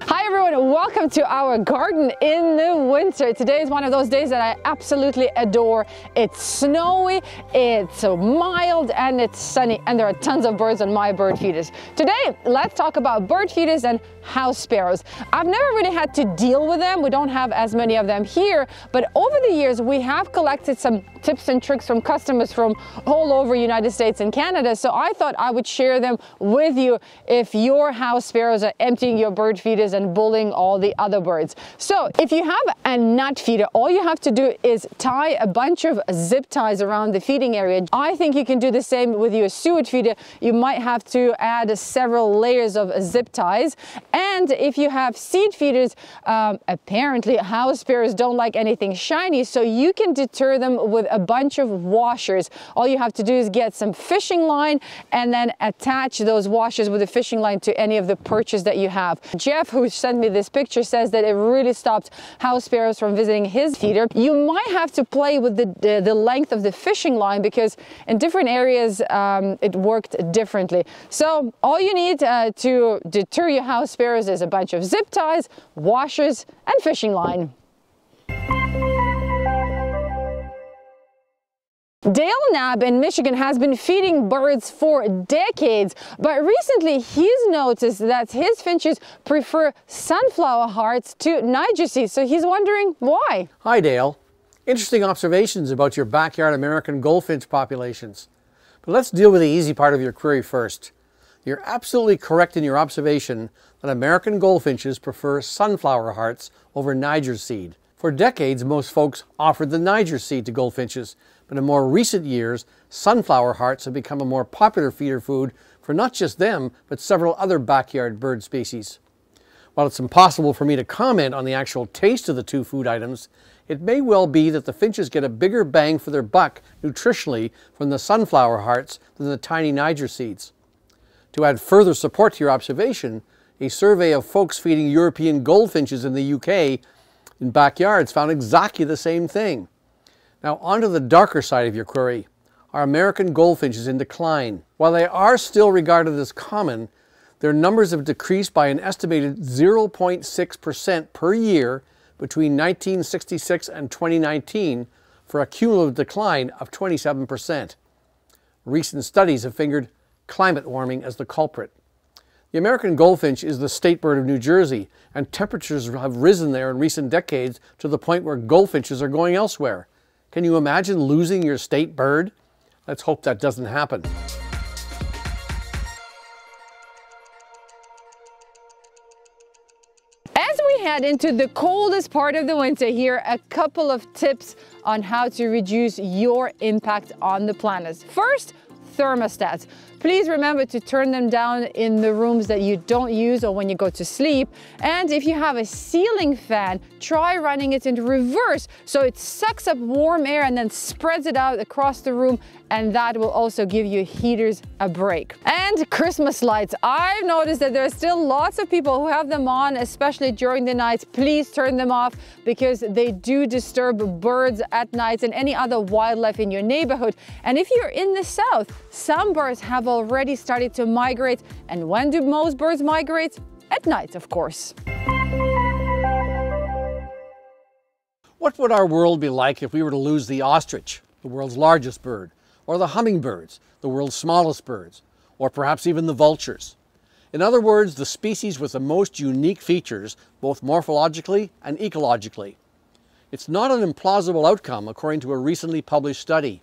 Hi everyone, welcome to our garden in the winter. Today is one of those days that I absolutely adore. It's snowy, it's mild, and it's sunny, and there are tons of birds on my bird feeders. Today, let's talk about bird feeders and house sparrows. I've never really had to deal with them. We don't have as many of them here, but over the years we have collected some tips and tricks from customers from all over United States and Canada, so I thought I would share them with you if your house sparrows are emptying your bird feeders and bullying all the other birds. So if you have a nut feeder, all you have to do is tie a bunch of zip ties around the feeding area. I think you can do the same with your suet feeder. You might have to add several layers of zip ties. And if you have seed feeders, apparently house sparrows don't like anything shiny, so you can deter them with a bunch of washers. All you have to do is get some fishing line and then attach those washers with a fishing line to any of the perches that you have. Jeff, who sent me this picture, says that it really stopped house sparrows from visiting his feeder. You might have to play with the length of the fishing line because in different areas it worked differently. So all you need to deter your house sparrows is a bunch of zip ties, washers, and fishing line. Dale Knapp in Michigan has been feeding birds for decades, but recently he's noticed that his finches prefer sunflower hearts to Niger seeds, so he's wondering why. Hi Dale. Interesting observations about your backyard American goldfinch populations. But let's deal with the easy part of your query first. You're absolutely correct in your observation that American goldfinches prefer sunflower hearts over Niger seed. For decades, most folks offered the Niger seed to goldfinches, but in more recent years, sunflower hearts have become a more popular feeder food for not just them, but several other backyard bird species. While it's impossible for me to comment on the actual taste of the two food items, it may well be that the finches get a bigger bang for their buck nutritionally from the sunflower hearts than the tiny Niger seeds. To add further support to your observation, a survey of folks feeding European goldfinches in the UK in backyards found exactly the same thing. Now onto the darker side of your query. Are American goldfinches in decline? While they are still regarded as common, their numbers have decreased by an estimated 0.6% per year between 1966 and 2019 for a cumulative decline of 27%. Recent studies have fingered climate warming as the culprit. The American goldfinch is the state bird of New Jersey, and temperatures have risen there in recent decades to the point where goldfinches are going elsewhere. Can you imagine losing your state bird? Let's hope that doesn't happen. As we head into the coldest part of the winter, here are a couple of tips on how to reduce your impact on the planet. First, thermostats. Please remember to turn them down in the rooms that you don't use or when you go to sleep. And if you have a ceiling fan, try running it in reverse so it sucks up warm air and then spreads it out across the room, and that will also give your heaters a break. And Christmas lights. I've noticed that there are still lots of people who have them on, especially during the night. Please turn them off because they do disturb birds at night and any other wildlife in your neighborhood. And if you're in the south, some birds have already started to migrate. And when do most birds migrate? At night, of course. What would our world be like if we were to lose the ostrich, the world's largest bird, or the hummingbirds, the world's smallest birds, or perhaps even the vultures? In other words, the species with the most unique features, both morphologically and ecologically. It's not an implausible outcome, according to a recently published study.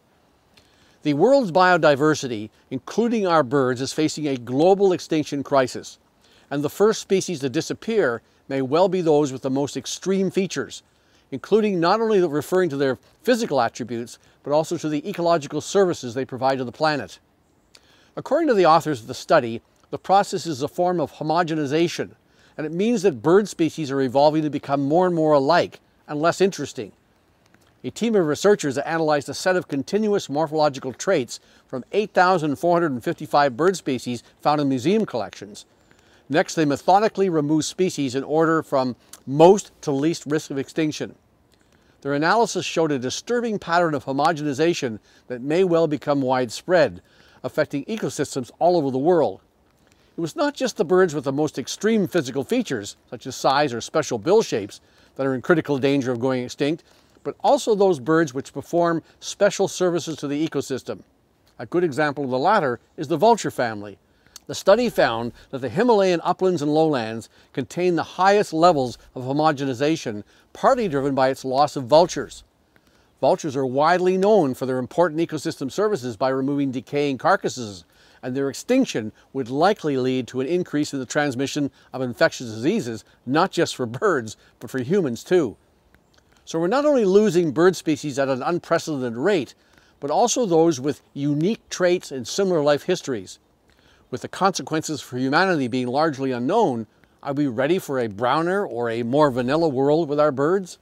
The world's biodiversity, including our birds, is facing a global extinction crisis, and the first species to disappear may well be those with the most extreme features, including not only referring to their physical attributes, but also to the ecological services they provide to the planet. According to the authors of the study, the process is a form of homogenization, and it means that bird species are evolving to become more and more alike and less interesting. A team of researchers analyzed a set of continuous morphological traits from 8,455 bird species found in museum collections. Next, they methodically removed species in order from most to least risk of extinction. Their analysis showed a disturbing pattern of homogenization that may well become widespread, affecting ecosystems all over the world. It was not just the birds with the most extreme physical features, such as size or special bill shapes, that are in critical danger of going extinct, but also those birds which perform special services to the ecosystem. A good example of the latter is the vulture family. The study found that the Himalayan uplands and lowlands contain the highest levels of homogenization, partly driven by its loss of vultures. Vultures are widely known for their important ecosystem services by removing decaying carcasses, and their extinction would likely lead to an increase in the transmission of infectious diseases, not just for birds, but for humans too. So we're not only losing bird species at an unprecedented rate, but also those with unique traits and similar life histories. With the consequences for humanity being largely unknown, are we ready for a browner or a more vanilla world with our birds?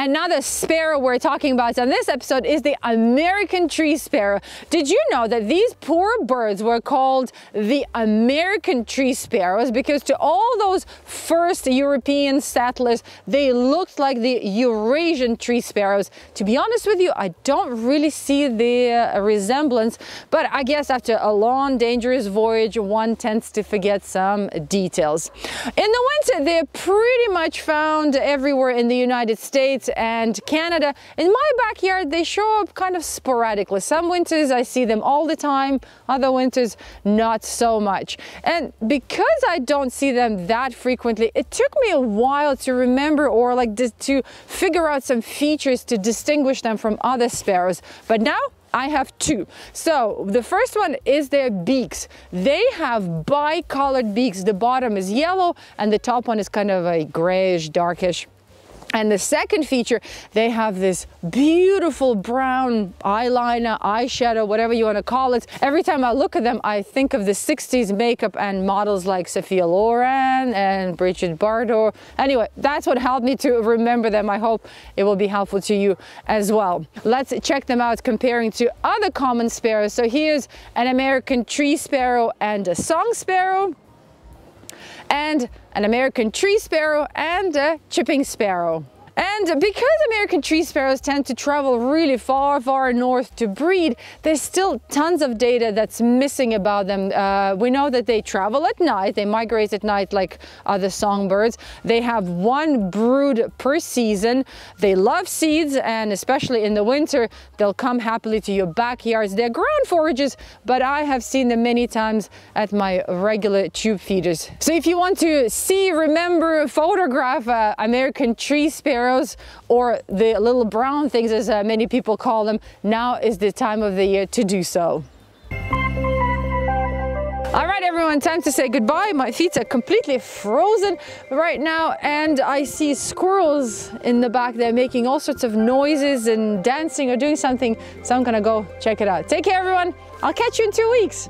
Another sparrow we're talking about on this episode is the American Tree Sparrow. Did you know that these poor birds were called the American Tree Sparrows because to all those first European settlers, they looked like the Eurasian tree sparrows? To be honest with you, I don't really see the resemblance, but I guess after a long, dangerous voyage, one tends to forget some details. In the winter, they're pretty much found everywhere in the United States and Canada. In my backyard, they show up kind of sporadically. Some winters I see them all the time, other winters not so much. And because I don't see them that frequently, it took me a while to remember or to figure out some features to distinguish them from other sparrows. But now I have two. So the first one is their beaks. They have bicolored beaks. The bottom is yellow and the top one is kind of a grayish, darkish. And the second feature, they have this beautiful brown eyeliner, eyeshadow, whatever you want to call it. Every time I look at them, I think of the 60s makeup and models like Sophia Loren and Brigitte Bardot. Anyway, that's what helped me to remember them. I hope it will be helpful to you as well. Let's check them out comparing to other common sparrows. So here's an American tree sparrow and a song sparrow, and an American tree sparrow and a chipping sparrow. And because American tree sparrows tend to travel really far, far north to breed, there's still tons of data that's missing about them. We know that they travel at night, they migrate at night like other songbirds. They have one brood per season. They love seeds, and especially in the winter, they'll come happily to your backyards. They're ground foragers, but I have seen them many times at my regular tube feeders. So if you want to see, remember, photograph American tree sparrows, or the little brown things as many people call them, now is the time of the year to do so. All right, everyone, time to say goodbye. My feet are completely frozen right now, and I see squirrels in the back there making all sorts of noises and dancing or doing something, so I'm gonna go check it out. Take care, everyone. I'll catch you in 2 weeks.